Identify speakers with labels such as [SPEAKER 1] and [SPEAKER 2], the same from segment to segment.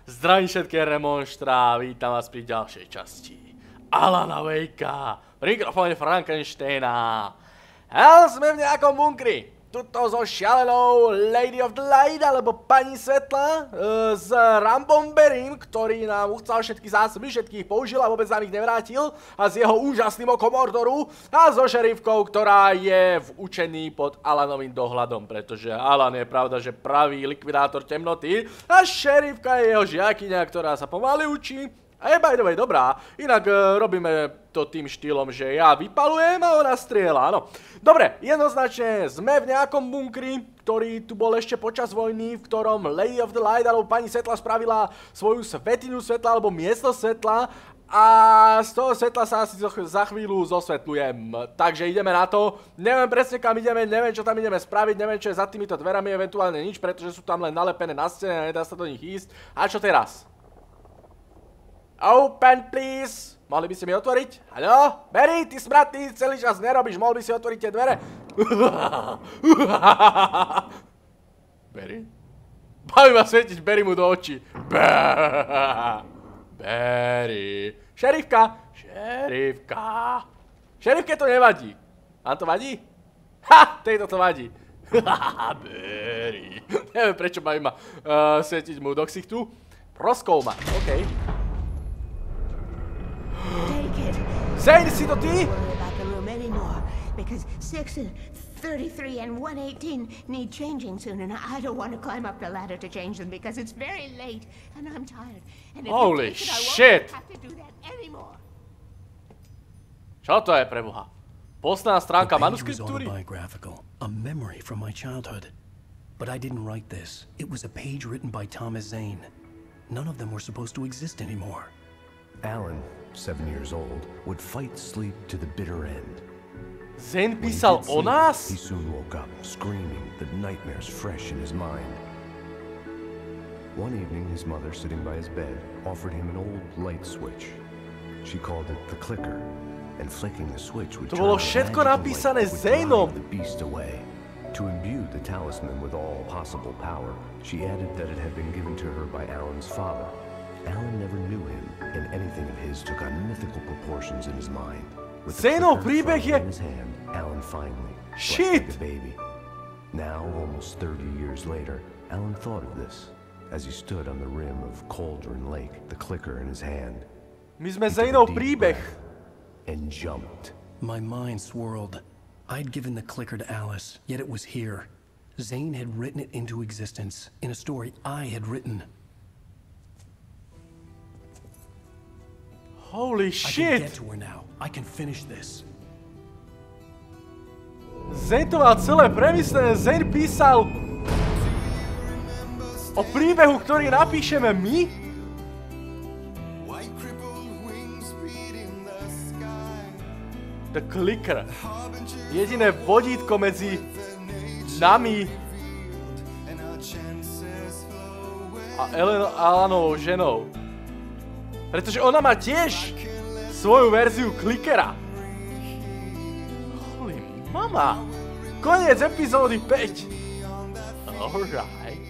[SPEAKER 1] Zdravím všetké remonštrá, vítam vás pri ďalšej časti Alana Wakea, pri mikrofóne Frankensteina. Sme v nejakom bunkri, tuto so šialenou Lady of the Light, alebo pani svetla, s Rambomberím, ktorý nám uchcal všetky zásoby, všetkých použil a vôbec nám ich nevrátil, a s jeho úžasným okom Mordoru, a so šerifkou, ktorá je v učení pod Alanovým dohľadom, pretože Alan je pravda, že pravý likvidátor temnoty, a šerifka je jeho žiakyňa, ktorá sa pomaly učí. A je by the way dobrá, inak robíme to tým štýlom, že ja vypalujem a ona strieľa, áno. Dobre, jednoznačne sme v nejakom bunkri, ktorý tu bol ešte počas vojny, v ktorom Lady of the Light alebo pani svetla spravila svoju svätyňu svetla alebo miesto svetla a z toho svetla sa asi za chvíľu zosvetľujem. Takže ideme na to, neviem presne kam ideme, neviem čo tam ideme spraviť, neviem čo je za týmito dverami, eventuálne nič, pretože sú tam len nalepené na stene a nedá sa do nich ísť. A čo teraz? Open, please! Mohli by ste mi otvoriť? Haló? Barry, ty smrad, ty celý čas nerobíš, mohol by si otvoriť tie dvere? Barry? Baví ma svietiť Barry mu do očí. Barry. Šerifka! Šerifka! Šerifke to nevadí. Vám to vadí? Ha! Tejto to vadí. Barry. Neviem prečo baví ma svietiť mu do ksichtu. Proskouma, okej. Zane, si to ty?
[SPEAKER 2] Because 6 and 33 and 118 need changing soon, and I don't want to climb up the ladder to change them because it's very late and I'm tired. And if
[SPEAKER 1] holy shit!
[SPEAKER 2] I won't have to do that anymore.
[SPEAKER 1] Čo to je pre Boha? Posledná stránka manuskriptúry?
[SPEAKER 3] A memory from my childhood. But I didn't write this. It was a page written by Thomas Zane. None of them were supposed to exist anymore.
[SPEAKER 4] Alan, 7 years old, would fight sleep to the bitter end.
[SPEAKER 1] Zane písal o nás?
[SPEAKER 4] He soon woke up, screaming, the nightmares fresh in his mind. One evening, his mother, sitting by his bed, offered him an old light switch. She called it the clicker, and flicking the switch would
[SPEAKER 1] to
[SPEAKER 4] turn
[SPEAKER 1] bolo
[SPEAKER 4] on
[SPEAKER 1] všetko
[SPEAKER 4] magical
[SPEAKER 1] napísané
[SPEAKER 4] light that would
[SPEAKER 1] Zaneom.
[SPEAKER 4] drive the beast away. To imbue the talisman with all possible power, she added that it had been given to her by Alan's father. Alan never knew him, and anything of his took on mythical proportions in his mind. With the
[SPEAKER 1] Zaneov
[SPEAKER 4] clicker
[SPEAKER 1] príbeh je...
[SPEAKER 4] in his hand, Alan finally
[SPEAKER 1] Shit!
[SPEAKER 4] slept like a baby. Now, almost 30 years later, Alan thought of this as he stood on the rim of Cauldron Lake, the clicker in his hand.
[SPEAKER 1] My sme
[SPEAKER 4] He took a
[SPEAKER 1] Zaneov
[SPEAKER 4] deep
[SPEAKER 1] príbeh.
[SPEAKER 4] breath and jumped.
[SPEAKER 3] My mind swirled. I'd given the clicker to Alice, yet it was here. Zane had written it into existence in a story I had written.
[SPEAKER 1] Holy
[SPEAKER 3] I can
[SPEAKER 1] shit!
[SPEAKER 3] get to her now. I can finish this.
[SPEAKER 1] Zane to mal celé premyslené. Zane písal o príbehu, ktorý napíšeme my? The Clicker. Jediné vodítko medzi nami a Alanovou ženou. Pretože ona má tiež svoju verziu Clickera. Holy mama. Koniec epizódy 5. Alright.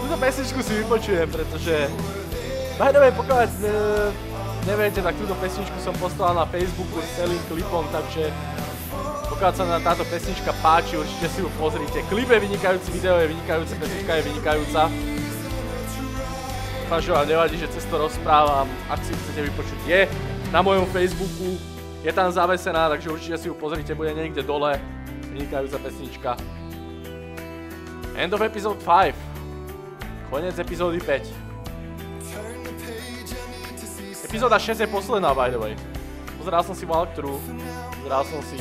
[SPEAKER 1] Túto pesničku si vypočujem, pretože by the way, pokiaľ neviete, tak túto pesničku som poslal na Facebooku s celým klipom, takže pokiaľ sa na táto pesnička páči, určite si ju pozrite. Klip je vynikajúci, video je vynikajúce, pesnička je vynikajúca. Dúfam, že vám nevadí, že cez to rozprávam. Ak si chcete vypočuť, je na mojom Facebooku, je tam zavesená, takže určite si ju pozrite, bude niekde dole. Vynikajúca pesnička. End of episode 5. Koniec epizódy 5. Epizóda 6 je posledná, by the way. Pozeral som si walkthrough, pozeral som si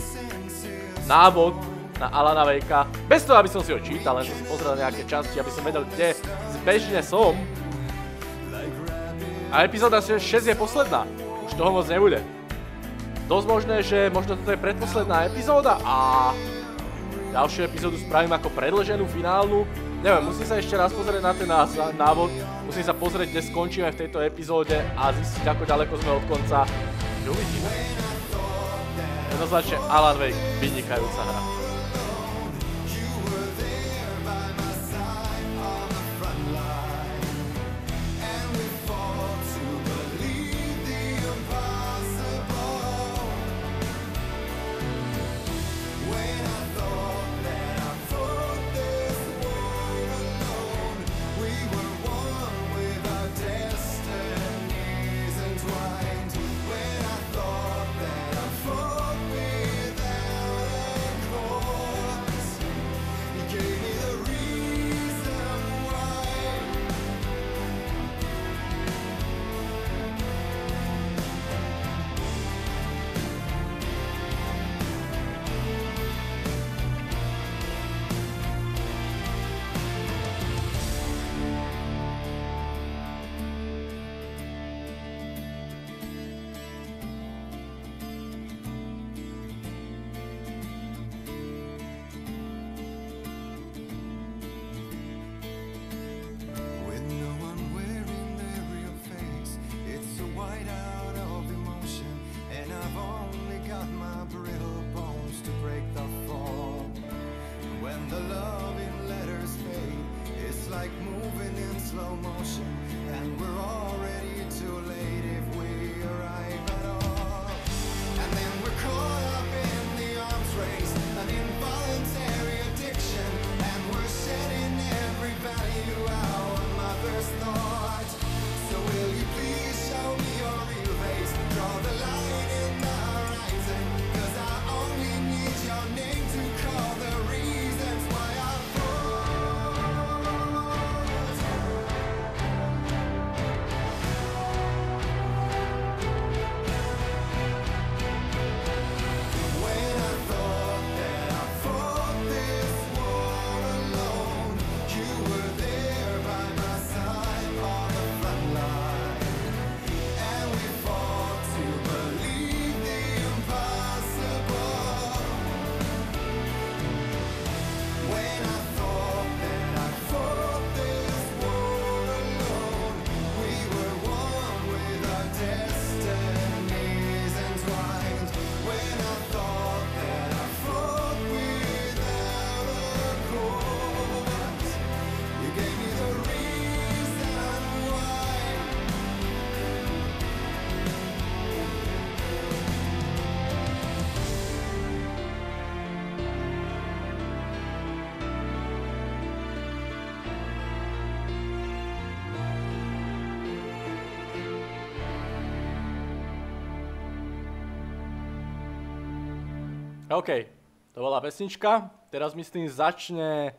[SPEAKER 1] návod na Alana Wakea. Bez toho, aby som si ho čítal, len som si pozrel nejaké časti, aby som vedel, kde zbežne som. A epizóda 6 je posledná. Už toho moc nebude. dosť možné, že možno toto je predposledná epizóda a ďalšiu epizódu spravím ako predĺženú finálnu. Neviem, musím sa ešte raz pozrieť na ten návod, musím sa pozrieť, kde skončíme v tejto epizóde a zistiť, ako ďaleko sme od konca. Uvidíme. Jednoznačne Alan Wake, vynikajúca hra. OK, to bola pesnička. Teraz myslím začne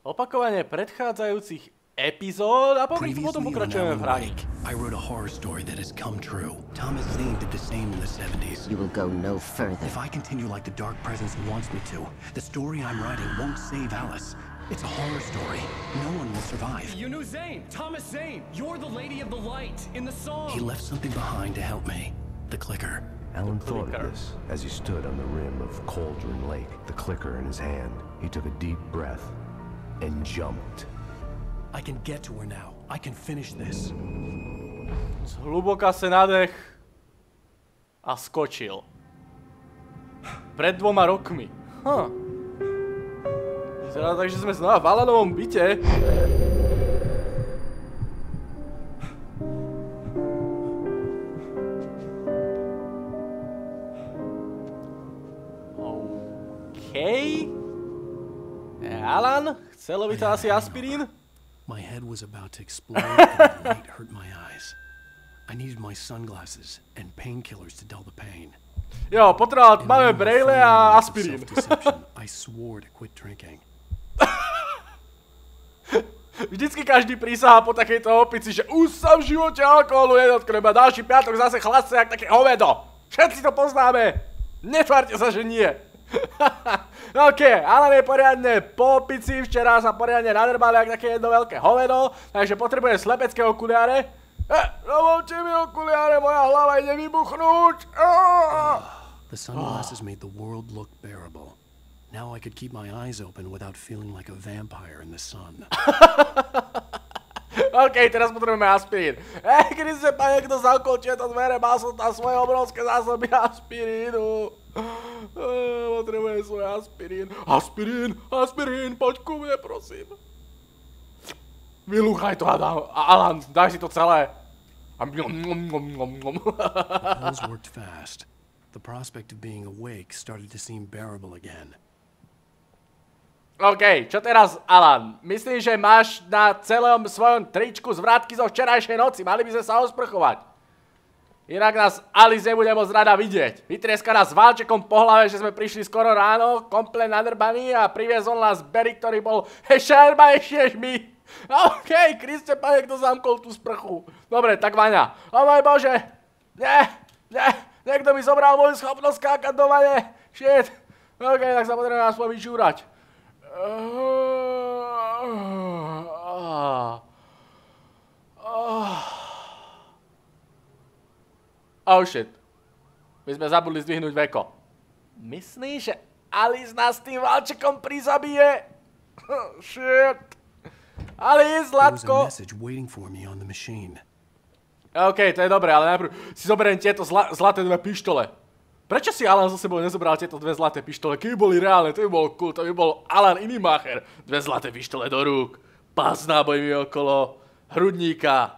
[SPEAKER 1] opakovanie predchádzajúcich epizód a potom pokračujeme v hraní.
[SPEAKER 3] I wrote a horror story that has come true. Thomas Zane did the same in the 70s.
[SPEAKER 5] You will go no further.
[SPEAKER 3] If I continue like the Dark Presence wants me to, the story I'm writing won't save Alice. It's a horror story. No one will survive.
[SPEAKER 6] You knew Zane! Thomas Zane! You're the Lady of the Light in the song!
[SPEAKER 3] He left something behind to help me. The clicker.
[SPEAKER 4] Alan thought of this as he stood on the rim of Cauldron Lake, the clicker in his hand. He took a deep breath and jumped.
[SPEAKER 3] I can get to her now. I can finish this.
[SPEAKER 1] Zhlboka sa nadech a skočil. Pred 2 rokmi. Vyzerá tak, že sme znova v Alanovom byte. Alan, chcelo by to asi aspirín?
[SPEAKER 3] My head was about to explode and the light hurt my eyes. I needed my sunglasses and painkillers to dull the pain.
[SPEAKER 1] Jo, potreboval, máme brejle a aspirín.
[SPEAKER 3] I swore to quit drinking.
[SPEAKER 1] Vždycky každý prísahá po takejto opici, že už sa v živote alkoholu nedotknem a ďalší piatok zase chladce jak také hovedo. Všetci to poznáme. Netvárte sa, že nie. OK, Alan je poriadne po opici, včera sa poriadne nadrbal jak také jedno veľké hovedo, takže potrebuje slepecké okuliare. Dovolte mi okuliare, moja hlava ide vybuchnúť.
[SPEAKER 3] The sunglasses made the world look bearable. Now I could keep my eyes open without feeling like a vampire in the sun.
[SPEAKER 1] OK, teraz potrebujeme aspirín. Kedy sa pane, kto zamkol tieto dvere, mal som tam svoje obrovské zásoby aspirínu. Potrebujem svoj aspirín. Aspirín, poď ku mne, prosím. Vylúchaj to, Alan, daj si to celé.
[SPEAKER 3] The pills worked fast. The prospect of being awake started to seem bearable again.
[SPEAKER 1] OK, čo teraz, Alan? Myslím, že máš na celom svojom tričku zvratky zo včerajšej noci. Mali by sme sa osprchovať. Inak nás Alice nebude môcť rada vidieť. Vytrieska nás válčekom po hlave, že sme prišli skoro ráno, komplet nadrbaný a priviezol nás Barry, ktorý bol šerbanejší než my. OK, Kriste, pane, kto zamkol tú sprchu. Dobre, tak Vaňa. O môj Bože. Niekto mi zobral moju schopnosť skákať do vane. Shit. OK, tak sa potrebujem aspoň vyčúrať. Oh shit. My sme zabudli zdvihnúť veko. Myslíš, že Alice nás tým válčekom prizabije? Shit. Alice, Zlatko. OK, to je dobré, ale najprv si zoberiem tieto zlaté dve pištole. Prečo si Alan so sebou nezobral tieto dve zlaté pištole? Keby boli reálne, to by bol cool, to by bol Alan iný mácher. Dve zlaté pištole do rúk, pás nábojmi okolo hrudníka.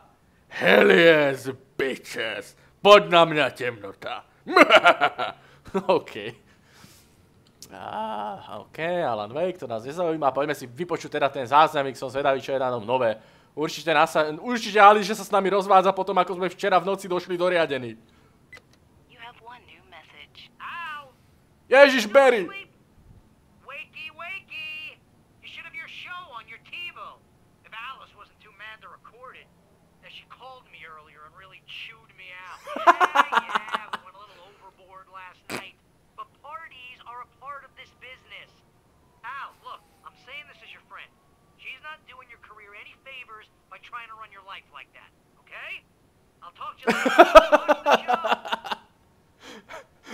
[SPEAKER 1] Hell yes, bitches. Poď na mňa, temnota. OK. OK, Alan Wake, to nás nezaujíma. Poďme si vypočuť teda ten záznamík, som zvedavý, čo je na ňom nové. Určite Alice, že sa s nami rozvádza potom, ako sme včera v noci došli do riadení. Ježiš, Barry!
[SPEAKER 5] Wakey, wakey! You should have your show on your TiVo. If Alice wasn't too mad to record it. She called me earlier and really chewed me out. Yeah, we went a little overboard last night. But parties are a part of this business. Al, look, I'm saying this as your friend. She's not doing your career any favors by trying to run your life like that, okay? I'll talk to you later. Watch the show.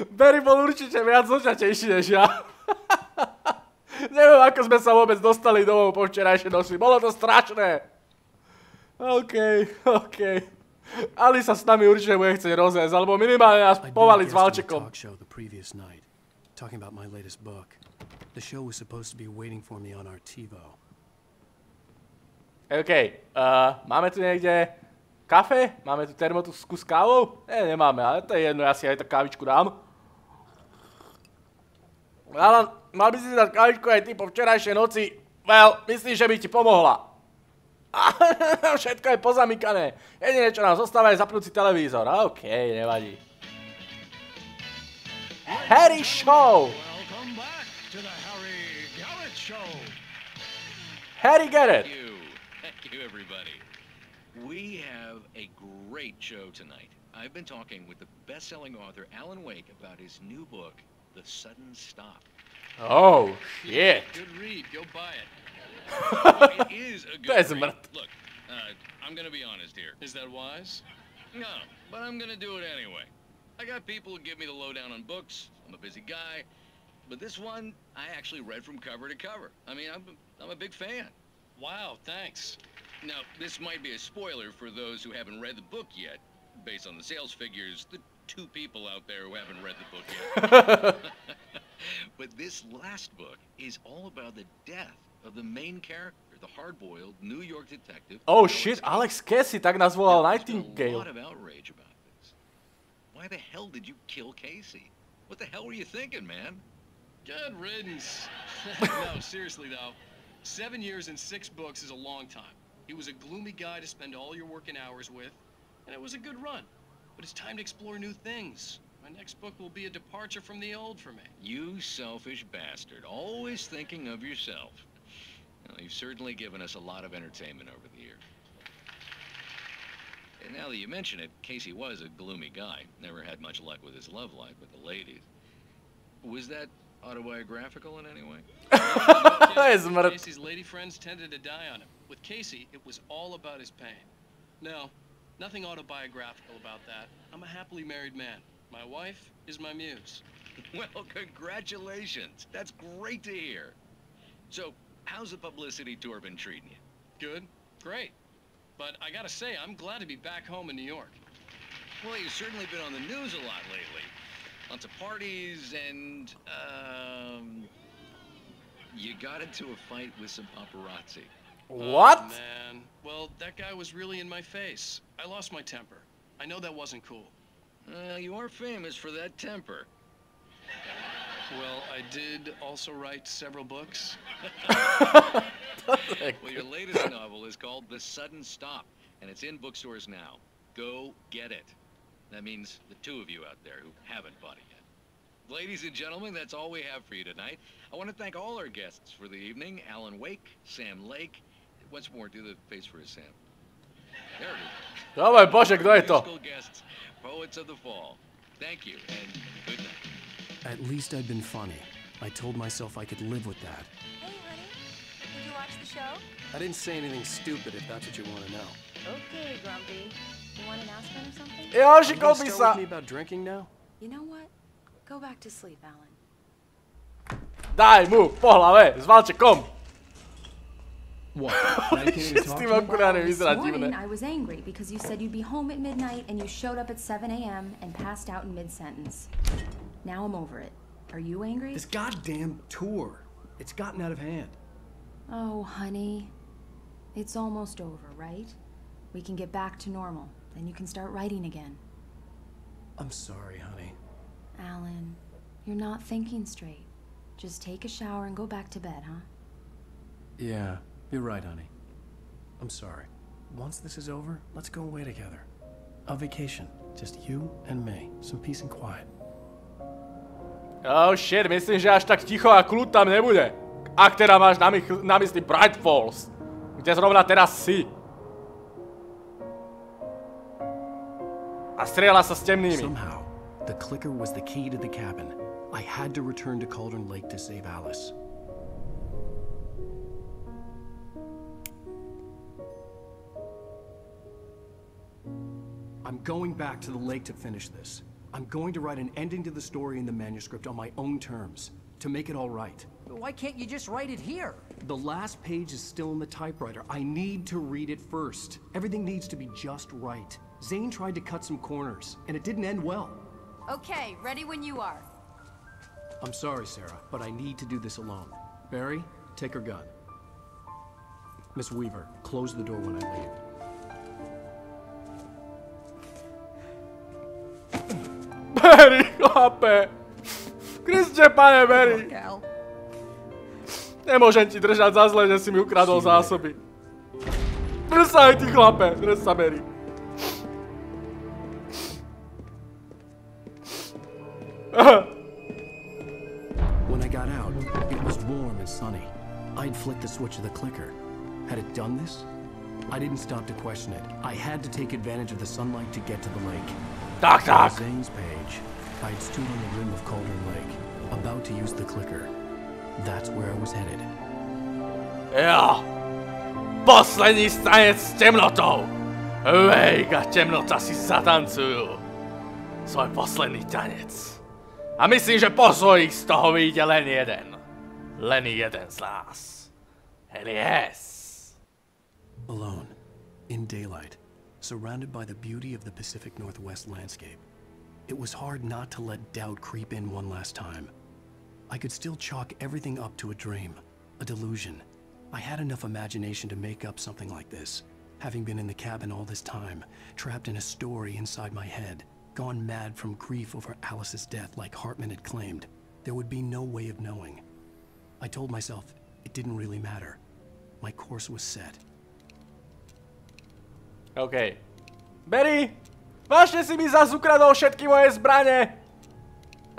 [SPEAKER 1] Barry bol určite viac zoťatejší než ja. Neviem, ako sme sa vôbec dostali domov po včerajšej noci. Bolo to strašné. OK. Ali sa s nami určite bude chcieť rozviesť, alebo minimálne nás povaliť s válčekom. OK, máme tu niekde kafe? Máme tu termosku s kávou? Nemáme, ale to je jedno, ja si aj tak kávičku dám. Alan, mal by si dať kávičku aj ty po včerajšej noci. Well, myslím, že by ti pomohla. Všetko je pozamykané. Jediné, čo nám zostáva, je zapnúť si televízor. OK, nevadí. Harry Show!
[SPEAKER 6] Welcome back to the Harry Garrett Show.
[SPEAKER 1] Harry Garrett.
[SPEAKER 7] Thank you, everybody. We have a great show tonight. I've been talking with the best-selling author Alan Wake about his new book, The Sudden Stop.
[SPEAKER 1] Oh, shit.
[SPEAKER 7] Good read. Go buy it. It is a good read. Look, I'm going to be honest here.
[SPEAKER 6] Is that wise?
[SPEAKER 7] No, but I'm going to do it anyway. I got people who give me the lowdown on books. I'm a busy guy. But this one, I actually read from cover to cover. I mean, I'm a big fan.
[SPEAKER 6] Wow, thanks.
[SPEAKER 7] Now, this might be a spoiler for those who haven't read the book yet. Based on the sales figures, the 2 people out there who haven't read the book yet. But this last book is all about the death of the main character, the hard-boiled New York detective.
[SPEAKER 1] Oh shit, Alex Casey tak nás volal Nightingale.
[SPEAKER 7] There's a lot of outrage about this. Why the hell did you kill Casey? What the hell were you thinking, man?
[SPEAKER 6] Good riddance. No, seriously though, 7 years and 6 books is a long time. He was a gloomy guy to spend all your working hours with, and it was a good run. But it's time to explore new things. My next book will be a departure from the old for me.
[SPEAKER 7] You selfish bastard, always thinking of yourself. Well, you've certainly given us a lot of entertainment over the years. And now that you mention it, Casey was a gloomy guy. Never had much luck with his love life with the ladies. Was that autobiographical in any way?
[SPEAKER 6] Casey's lady friends tended to die on him. With Casey, it was all about his pain. No, nothing autobiographical about that. I'm a happily married man. My wife is my muse.
[SPEAKER 7] Well, congratulations. That's great to hear. So, how's the publicity tour been treating you?
[SPEAKER 6] Good. Great. But I gotta say, I'm glad to be back home in New York.
[SPEAKER 7] Well, you've certainly been on the news a lot lately. Lots of parties and, you got into a fight with some paparazzi.
[SPEAKER 1] What?
[SPEAKER 6] Oh, man. Well, that guy was really in my face. I lost my temper. I know that wasn't cool.
[SPEAKER 7] You are famous for that temper.
[SPEAKER 6] Well, I did also write several books.
[SPEAKER 7] Well, your latest novel is called The Sudden Stop, and it's in bookstores now. Go get it. That means the two of you out there who haven't bought it yet. Ladies and gentlemen, that's all we have for you tonight. I want to thank all our guests for the evening. Alan Wake, Sam Lake. Once more, do the face for his Sam. There it is.
[SPEAKER 1] Dobre, bože, kto je to?
[SPEAKER 7] Musical guests, poets of the fall. Thank you, and good night.
[SPEAKER 3] At least I'd been funny. I told myself I could live with that.
[SPEAKER 8] Hey, honey. Did you watch the show?
[SPEAKER 3] I didn't say anything stupid if that's what you want to know.
[SPEAKER 8] Okay, Grumpy. You want an aspirin or something?
[SPEAKER 1] Jo,
[SPEAKER 3] You
[SPEAKER 1] šikol
[SPEAKER 3] gonna
[SPEAKER 1] by
[SPEAKER 3] start
[SPEAKER 1] sa.
[SPEAKER 3] with me about drinking now?
[SPEAKER 8] You know what? Go back to sleep, Alan.
[SPEAKER 1] Daj mu, po hlave, s valčekom.
[SPEAKER 3] What? I can't even
[SPEAKER 1] S
[SPEAKER 3] talk
[SPEAKER 1] tým
[SPEAKER 3] to you?
[SPEAKER 1] okulármi
[SPEAKER 9] This
[SPEAKER 1] vyzerá
[SPEAKER 9] morning,
[SPEAKER 1] divné.
[SPEAKER 9] I was angry because you said you'd be home at midnight and you showed up at 7 a.m. and passed out in mid-sentence. Now I'm over it. Are you angry?
[SPEAKER 3] This goddamn tour. It's gotten out of hand.
[SPEAKER 9] Oh, honey. It's almost over, right? We can get back to normal. Then you can start writing again.
[SPEAKER 3] I'm sorry, honey.
[SPEAKER 9] Alan, you're not thinking straight. Just take a shower and go back to bed, huh?
[SPEAKER 3] Yeah, you're right, honey. I'm sorry. Once this is over, let's go away together. A vacation. Just you and me. Some peace and quiet.
[SPEAKER 1] Oh shit, myslím, že až tak ticho a kľud tam nebude. Ak teda máš na mysli Bright Falls, kde zrovna teraz si. A strieľa sa s temnými.
[SPEAKER 3] Somehow, the clicker was the key to the cabin. I had to return to Cauldron Lake to save Alice. I'm going back to the lake to finish this. I'm going to write an ending to the story in the manuscript on my own terms, to make it all right.
[SPEAKER 10] Why can't you just write it here?
[SPEAKER 3] The last page is still in the typewriter. I need to read it first. Everything needs to be just right. Zane tried to cut some corners, and it didn't end well.
[SPEAKER 8] Okay, ready when you are.
[SPEAKER 3] I'm sorry, Sarah, but I need to do this alone. Barry, take her gun. Miss Weaver, close the door when I leave.
[SPEAKER 1] Barry, chlape. Kriste, pane Barry. Nemôžem ti držať za zle, že si mi ukradol zásoby. Drž sa aj ty, chlape. Drž sa, Barry.
[SPEAKER 3] When I got out, it was warm and sunny. I'd flicked the switch of the clicker. Had it done this? I didn't stop to question it. I had to take advantage of the sunlight to get to the lake.
[SPEAKER 1] Tak, tak.
[SPEAKER 3] On Zane's page, I'd stood on the rim of Cauldron Lake, about to use the clicker. That's where I was headed.
[SPEAKER 1] Jo. Poslední tanec s temnotou. Wake a temnota si zatancujú svoj posledný tanec. A myslím, že po svojich z toho vyjde len jeden. Len jeden z nás. Hell yes.
[SPEAKER 3] Alone, in daylight, surrounded by the beauty of the Pacific Northwest landscape. It was hard not to let doubt creep in one last time. I could still chalk everything up to a dream, a delusion. I had enough imagination to make up something like this, having been in the cabin all this time, trapped in a story inside my head, gone mad from grief over Alice's death like Hartman had claimed. There would be no way of knowing. I told myself it didn't really matter. My course was set.
[SPEAKER 1] OK. Barry, vážne si mi zas ukradol všetky moje zbrane.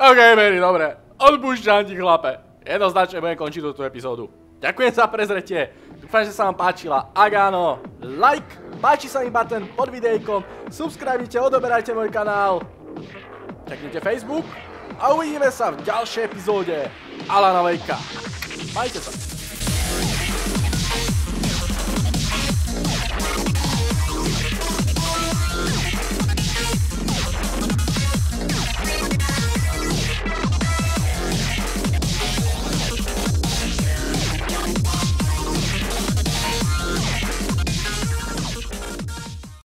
[SPEAKER 1] OK, Barry, dobre. Odpúšťam ti, chlape. Jednoznačne budem končiť túto epizódu. Ďakujem za prezretie. Dúfam, že sa vám páčila. Ak áno, like, páči sa mi button pod videjkom, subscribite, odoberajte môj kanál, čeknite Facebook a uvidíme sa v ďalšej epizóde Alana Wakea. Majte sa.